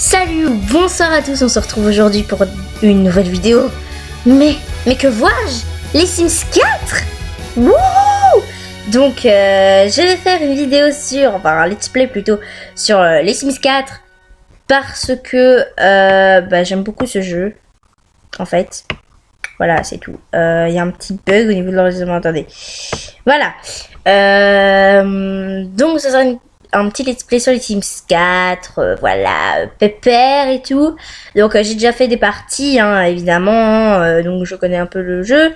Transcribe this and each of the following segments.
Salut ou bonsoir à tous, on se retrouve aujourd'hui pour une nouvelle vidéo. Mais que vois-je? Les Sims 4. Wouhou! Donc je vais faire une vidéo sur, enfin un let's play plutôt, sur les Sims 4. Parce que j'aime beaucoup ce jeu, en fait. Voilà, c'est tout. Il y a un petit bug au niveau de l'enregistrement, attendez. Voilà. Donc ça sera un petit let's play sur les Sims 4, voilà, pépère et tout. Donc j'ai déjà fait des parties, hein, évidemment, donc je connais un peu le jeu.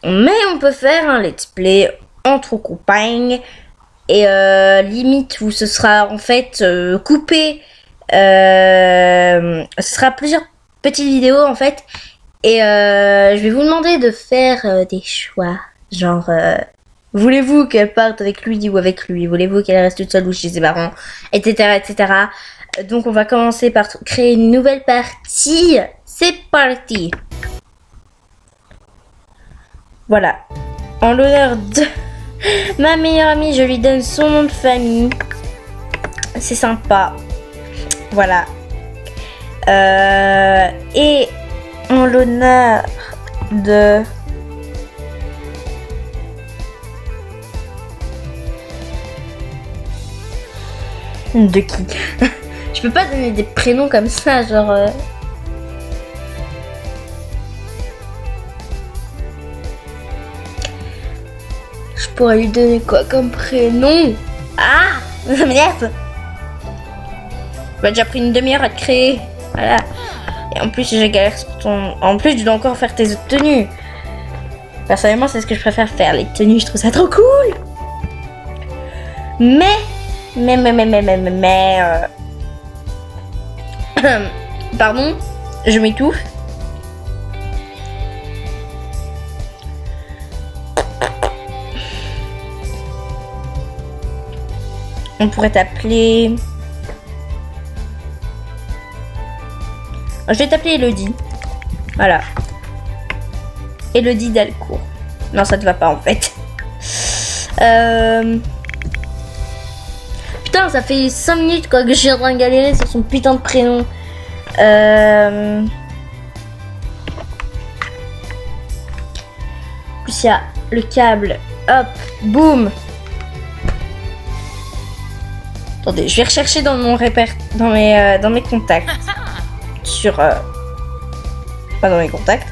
Mais on peut faire un let's play entre copains et limite où ce sera en fait coupé. Ce sera plusieurs petites vidéos en fait. Et je vais vous demander de faire des choix, genre... voulez-vous qu'elle parte avec lui ou avec lui? Voulez-vous qu'elle reste toute seule ou chez ses parents? Etc, etc. Donc on va commencer par créer une nouvelle partie. C'est parti. Voilà. En l'honneur de ma meilleure amie, je lui donne son nom de famille. C'est sympa. Voilà. Et en l'honneur de... De qui? Je peux pas donner des prénoms comme ça, genre... Je pourrais lui donner quoi comme prénom? Ah! Ça m'énerve! Bah déjà pris une demi-heure à te créer. Voilà. Et en plus, j'ai galère sur ton... En plus, tu dois encore faire tes autres tenues. Personnellement, c'est ce que je préfère faire. Les tenues, je trouve ça trop cool. Mais... Pardon, je m'étouffe. On pourrait t'appeler... Je vais t'appeler Elodie. Voilà. Elodie Dalcourt. Non, ça te va pas en fait. Putain, ça fait 5 minutes quoi que je suis en train de galérer sur son putain de prénom. Plus il y a le câble. Hop, boum. Attendez, je vais rechercher dans mon dans mes contacts. Sur... pas dans mes contacts.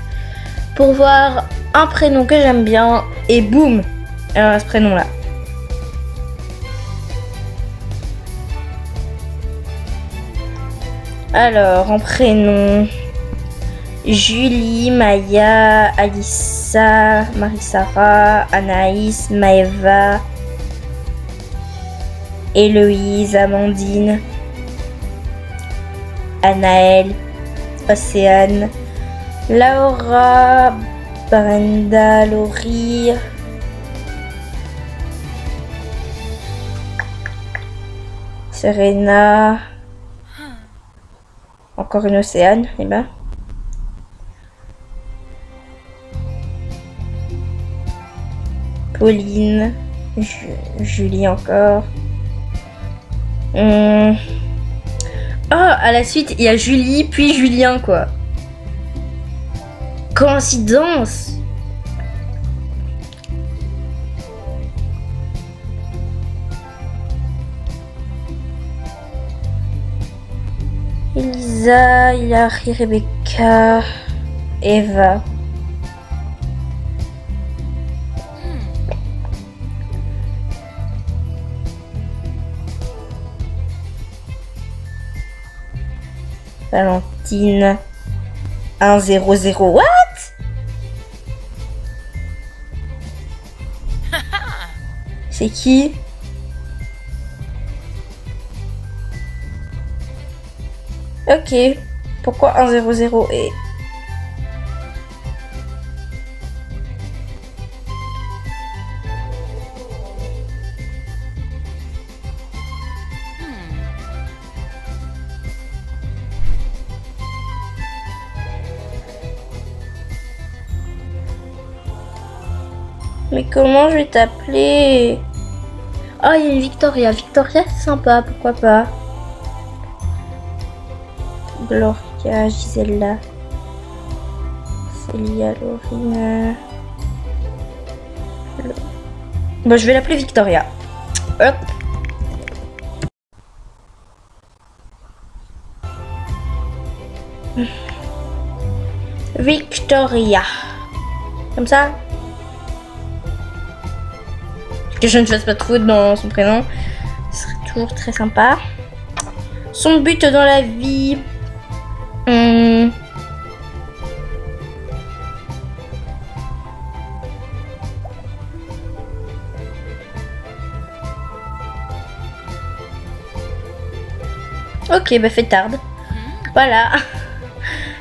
Pour voir un prénom que j'aime bien. Et boum. Alors, ce prénom-là. Alors, en prénom, Julie, Maya, Alissa, Marie-Sara, Anaïs, Maëva, Héloïse, Amandine, Anaëlle, Océane, Laura, Brenda, Laurie, Serena... Encore une Océane, et ben. Pauline, Julie encore. Oh, à la suite, il y a Julie, puis Julien, quoi. Coïncidence. Elisa, Hilary, Rebecca, Eva. Valentine. 100. What? C'est qui? Ok, pourquoi 100 et... Mais comment je vais t'appeler? Oh, il y a une Victoria. Victoria, c'est sympa, pourquoi pas. Gloria, Gisela, Célia, Laurine. Bon, je vais l'appeler Victoria. Hop. Victoria. Comme ça. Que je ne fasse pas de faute dans son prénom. Ce serait toujours très sympa. Son but dans la vie. Ok, bah fêtarde. Voilà.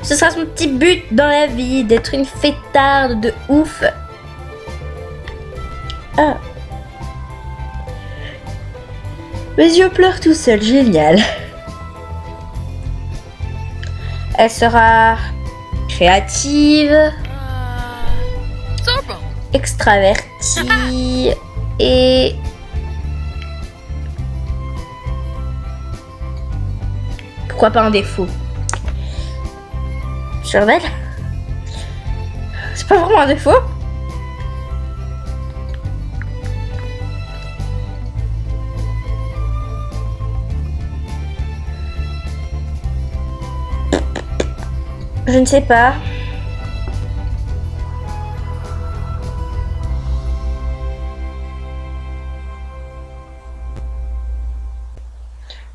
Ce sera son petit but dans la vie, d'être une fêtarde de ouf. Ah. Mes yeux pleurent tout seul, génial. Elle sera créative, extravertie et pourquoi pas un défaut. Sur elle, c'est pas vraiment un défaut. Je ne sais pas.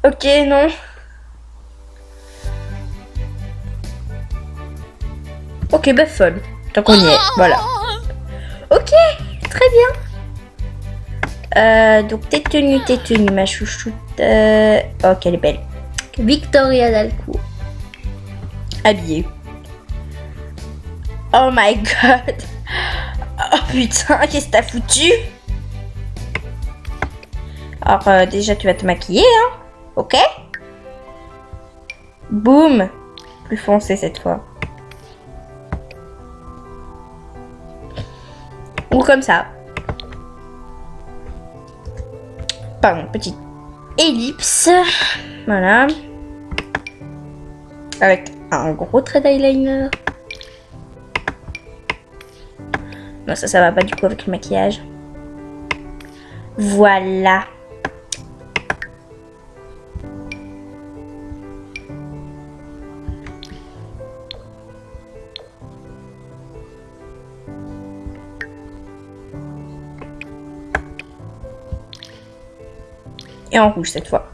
Ok, non. Ok, bah folle. Tant qu'on y est, voilà. Ok, très bien. Donc t'es tenue, ma chouchoute. Oh, qu'elle est belle. Victoria Dalcourt. Habillée. Oh my god. Oh putain, qu'est-ce que t'as foutu? Alors déjà tu vas te maquiller, hein. Ok. Boum. Plus foncé cette fois. Ou comme ça. Pardon, petite ellipse. Voilà. Avec un gros trait d'eyeliner. Non, ça va pas du coup avec le maquillage. Voilà. Et en rouge cette fois.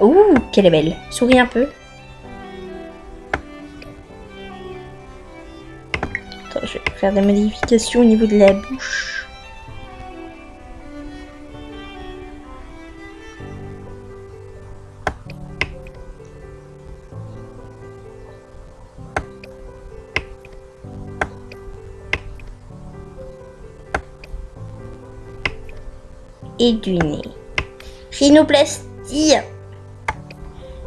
Ouh, qu'elle est belle. Souris un peu. Attends, je vais faire des modifications au niveau de la bouche. Et du nez. Rhinoplastie.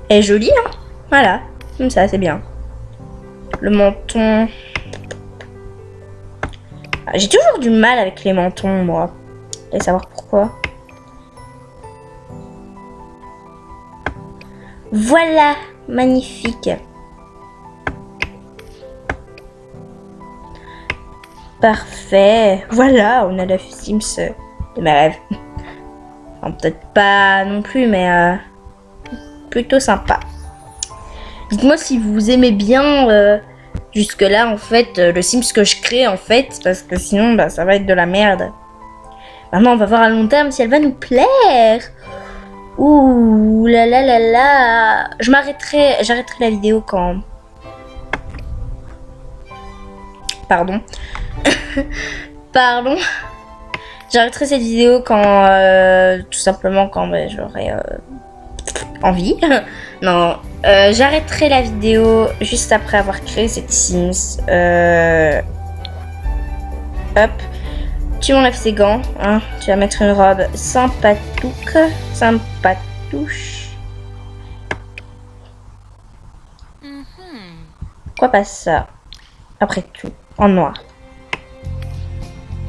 Elle est jolie, hein. Voilà, comme ça, c'est bien. Le menton. Ah, j'ai toujours du mal avec les mentons, moi. Allez savoir pourquoi. Voilà, magnifique. Parfait. Voilà, on a la Sims de mes rêves. Enfin, peut-être pas non plus, mais plutôt sympa. Dites-moi si vous aimez bien jusque-là, en fait, le Sims que je crée, en fait, parce que sinon, bah, ça va être de la merde. Maintenant, on va voir à long terme si elle va nous plaire. Ouh là là là là. J'arrêterai la vidéo quand... Pardon. Pardon. J'arrêterai cette vidéo quand... tout simplement quand j'aurai envie. Non. J'arrêterai la vidéo juste après avoir créé cette Sims. Hop. Tu m'enlèves ces gants. Hein. Tu vas mettre une robe sympatouche. Sympatouche. Pourquoi pas ça? Après tout. En noir.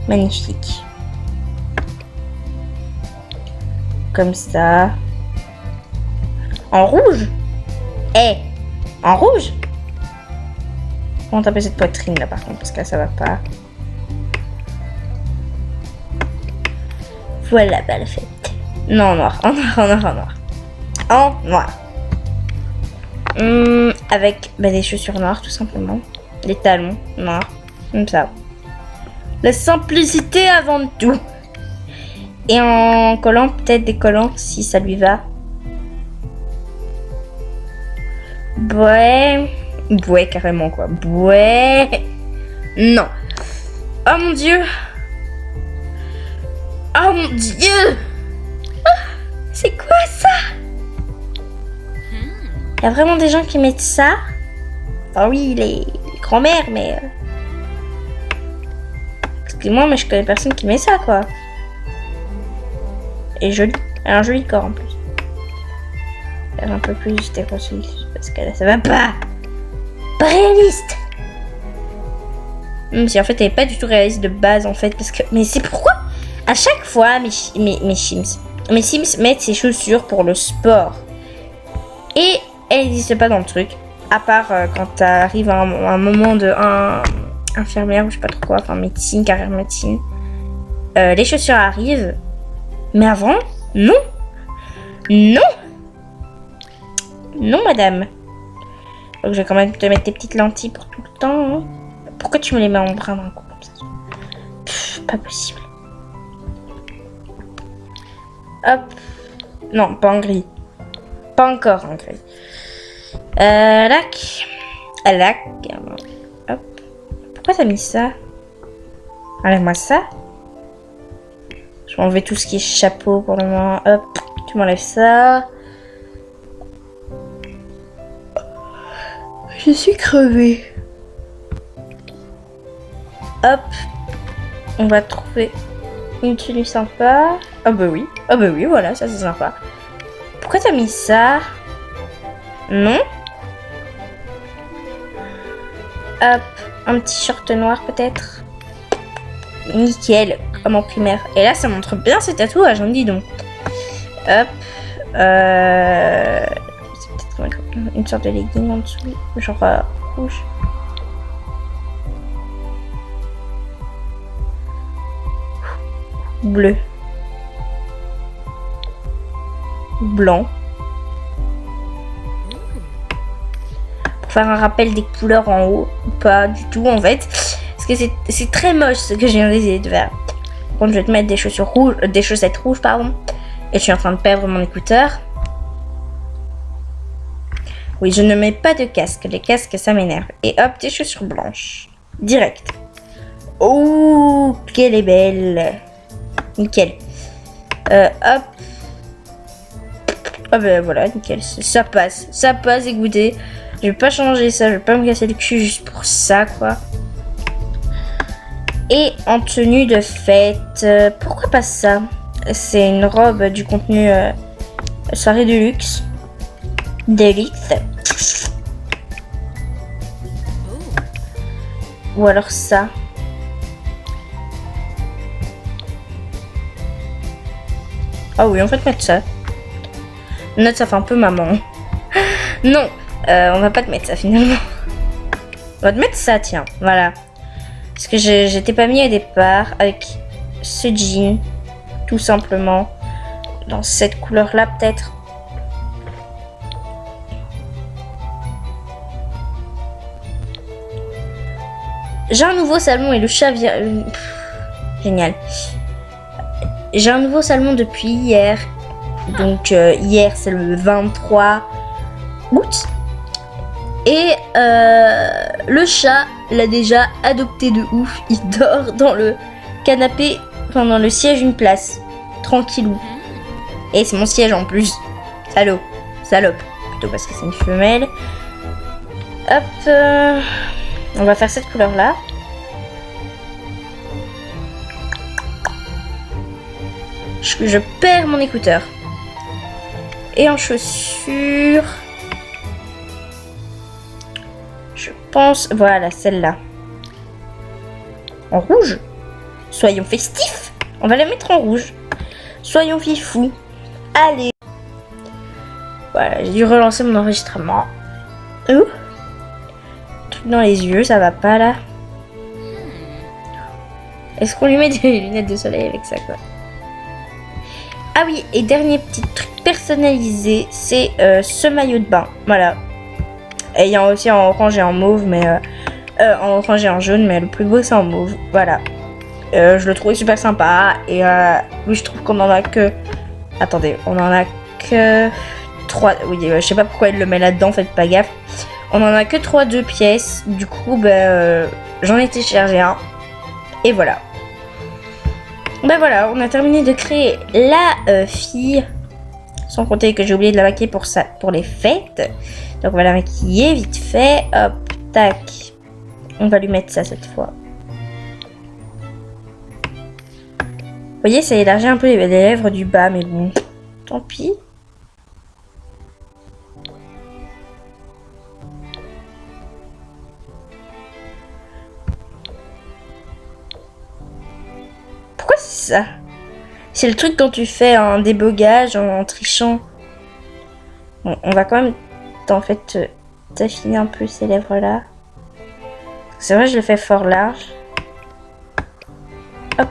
Magnifique. Comme ça. En rouge? Eh, en rouge. Comment taper cette poitrine là par contre, parce que là ça va pas. Voilà, bah le fait. Non, en noir, en noir, en noir, en noir. En noir. Avec des chaussures noires tout simplement. Les talons noirs. Comme ça. La simplicité avant tout. Et en collant, peut-être des collants si ça lui va. Ouais. Ouais, carrément quoi. Ouais. Non. Oh mon dieu. Oh mon dieu. C'est quoi ça? Il y a vraiment des gens qui mettent ça. Enfin oui, les grands-mères, mais... Excuse-moi, mais je connais personne qui met ça, quoi. Et joli. Elle a un joli corps, en plus. Elle est un peu plus hétérosexuelle, parce que là, ça va pas. Pas réaliste. Même si, en fait, elle est pas du tout réaliste de base, en fait, parce que... Mais c'est pourquoi, à chaque fois, mes Sims mettent ses chaussures pour le sport. Et elle n'existe pas dans le truc. À part quand t'arrives à un moment de infirmière ou je sais pas trop quoi, enfin médecine, carrière médecine. Les chaussures arrivent. Mais avant, non. Non. Non, madame. Donc je vais quand même te mettre tes petites lentilles pour tout le temps. Hein. Pourquoi tu me les mets en brun d'un coup comme ça? Pas possible. Hop. Non, pas en gris. Pas encore en gris. Lac. Lac. Hop. Pourquoi t'as mis ça? Enlève-moi ça. Je vais enlever tout ce qui est chapeau pour le moment. Hop. Tu m'enlèves ça. Je suis crevée. Hop. On va trouver une tenue sympa. Ah bah oui. Ah bah oui, voilà, ça c'est sympa. Pourquoi t'as mis ça? Non. Hop, un petit short noir peut-être. Nickel, comme en primaire. Et là, ça montre bien ses tatouages, on dit donc. Hop. C'est peut-être une sorte de legging en dessous, genre rouge. Bleu. Blanc. Pour faire un rappel des couleurs en haut. Pas du tout en fait. Parce que c'est très moche ce que je viens d'essayer de faire. Par contre je vais te mettre des chaussures rouges, des chaussettes rouges pardon. Et je suis en train de perdre mon écouteur. Oui, je ne mets pas de casque. Les casques ça m'énerve. Et hop, des chaussures blanches. Direct. Oh, qu'elle est belle. Nickel. Hop. Ah ben voilà, nickel, ça passe, écoutez, je vais pas changer ça, je vais pas me casser le cul juste pour ça quoi. Et en tenue de fête, pourquoi pas ça? C'est une robe du contenu soirée de luxe, d'élite. Ou alors ça. Ah oui, on va te mettre ça. Note, ça fait un peu maman. Non, on va pas te mettre ça finalement. On va te mettre ça, tiens, voilà. Parce que j'étais pas mis au départ avec ce jean, tout simplement. Dans cette couleur-là, peut-être. J'ai un nouveau salmon et le chat vient... Génial. J'ai un nouveau salmon depuis hier. Donc hier c'est le 23 août. Et le chat l'a déjà adopté de ouf. Il dort dans le canapé, enfin dans le siège une place. Tranquillou. Et c'est mon siège en plus. Salaud. Salope. Plutôt parce que c'est une femelle. Hop. On va faire cette couleur là. Je perds mon écouteur. Et en chaussures, je pense, voilà, celle-là. En rouge. Soyons festifs. On va la mettre en rouge. Soyons fifous. Allez. Voilà, j'ai dû relancer mon enregistrement. Ouh. Truc dans les yeux, ça va pas là. Est-ce qu'on lui met des lunettes de soleil avec ça, quoi? Ah oui, et dernier petit truc personnalisé, c'est ce maillot de bain. Voilà. Et il y a aussi en orange et en mauve, mais en orange et en jaune, mais le plus beau c'est en mauve. Voilà. Je le trouvais super sympa. Et oui, je trouve qu'on en a que... Attendez, on en a que 3. Oui, je sais pas pourquoi il le met là-dedans, faites pas gaffe. On en a que 3 2 pièces. Du coup, j'en ai téléchargé un. Et voilà. Voilà, on a terminé de créer la fille. Sans compter que j'ai oublié de la maquiller pour les fêtes. Donc on va la maquiller vite fait. Hop, tac. On va lui mettre ça cette fois. Vous voyez, ça élargit un peu les lèvres du bas, mais bon, tant pis. Pourquoi c'est ça? C'est le truc quand tu fais un débogage en trichant. Bon, on va quand même, en fait, t'affiner un peu ces lèvres-là. C'est vrai, je le fais fort large. Hop.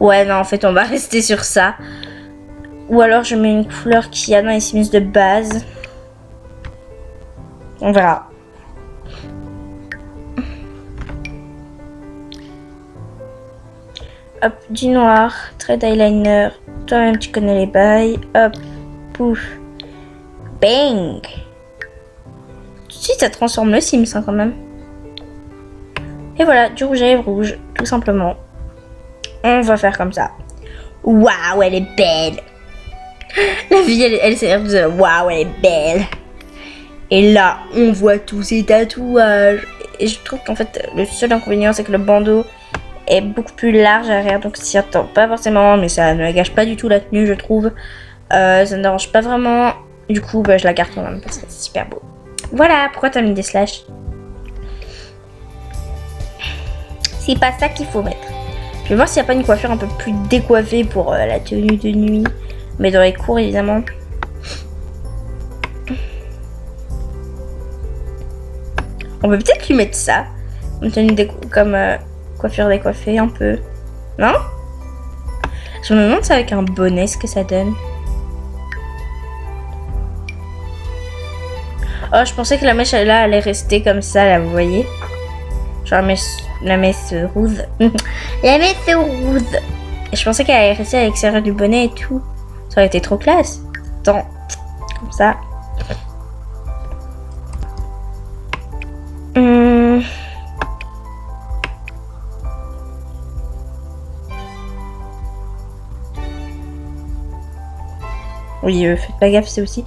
Ouais, non, en fait, on va rester sur ça. Ou alors, je mets une couleur qui a dans les Sims de base. On verra. Hop, du noir, trait d'eyeliner. Toi-même, tu connais les bails. Hop, pouf. Bang! Tout de suite, ça transforme le Sims, hein, quand même. Et voilà, du rouge à lèvres rouge, tout simplement. On va faire comme ça. Waouh, elle est belle! La fille, elle s'est de waouh, elle est belle! Et là, on voit tous ses tatouages. Et je trouve qu'en fait, le seul inconvénient, c'est que le bandeau est beaucoup plus large à l'arrière. Donc, s'y attend pas forcément, mais ça ne gâche pas du tout la tenue, je trouve. Ça ne dérange pas vraiment. Du coup, je la garde quand même parce que c'est super beau. Voilà, pourquoi t'as mis des slash? C'est pas ça qu'il faut mettre. Je vais voir s'il n'y a pas une coiffure un peu plus décoiffée pour la tenue de nuit. Mais dans les cours, évidemment. On peut peut-être lui mettre ça. Une tenue comme coiffure décoiffée un peu. Non? Je me demande ça avec un bonnet, ce que ça donne. Oh, je pensais que la mèche là allait rester comme ça, là, vous voyez? Genre la mèche rouge. La mèche rouge. Et je pensais qu'elle allait rester à l'extérieur du bonnet et tout. Ça aurait été trop classe. Attends, comme ça. Oui, faites pas gaffe, c'est aussi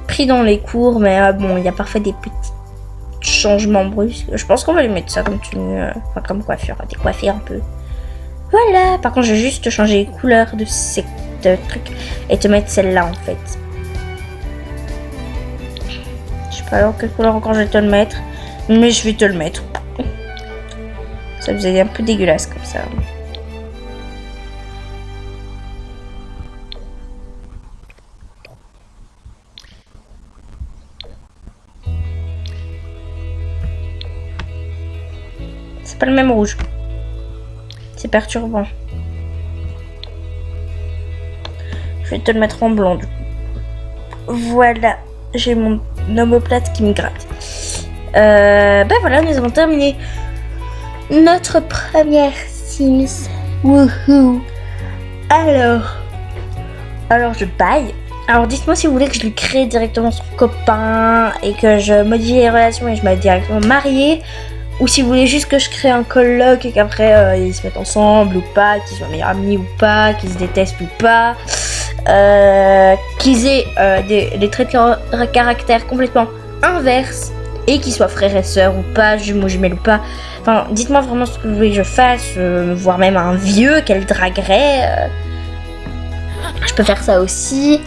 pris dans les cours, mais bon, il y a parfois des petits changements brusques. Je pense qu'on va lui mettre ça comme tenue, enfin comme coiffure, décoiffer un peu. Voilà. Par contre, je vais juste changer les couleurs de ces trucs et te mettre celle-là en fait. Je sais pas alors quelle couleur encore je vais te le mettre, mais je vais te le mettre. Ça faisait un peu dégueulasse comme ça. C'est pas le même rouge. C'est perturbant. Je vais te le mettre en blanc du coup. Voilà. J'ai mon omoplate qui me gratte. Voilà, nous avons terminé notre première Sims. Wouhou. Alors je baille. Alors dites-moi si vous voulez que je lui crée directement son copain et que je modifie les relations et je mette directement mariée. Ou si vous voulez juste que je crée un coloc et qu'après ils se mettent ensemble ou pas, qu'ils soient meilleurs amis ou pas, qu'ils se détestent ou pas, qu'ils aient des traits de caractère complètement inverses et qu'ils soient frères et sœurs ou pas, jumeaux, jumelles ou pas. Enfin, dites-moi vraiment ce que vous voulez que je fasse, voire même un vieux qu'elle draguerait. Je peux faire ça aussi.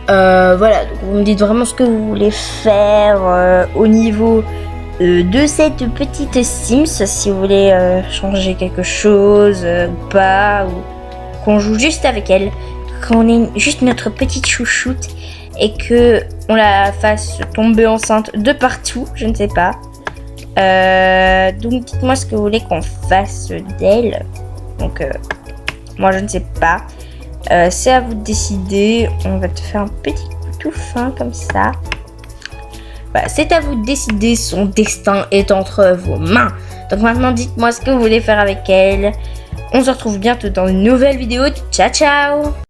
Voilà, donc vous me dites vraiment ce que vous voulez faire au niveau de cette petite Sims, si vous voulez changer quelque chose ou pas, ou qu'on joue juste avec elle, qu'on ait juste notre petite chouchoute et que on la fasse tomber enceinte de partout, je ne sais pas. Donc dites-moi ce que vous voulez qu'on fasse d'elle. Donc moi je ne sais pas. C'est à vous de décider. On va te faire un petit coup tout fin comme ça. Voilà, c'est à vous de décider. Son destin est entre vos mains. Donc maintenant dites-moi ce que vous voulez faire avec elle. On se retrouve bientôt dans une nouvelle vidéo. Ciao ciao.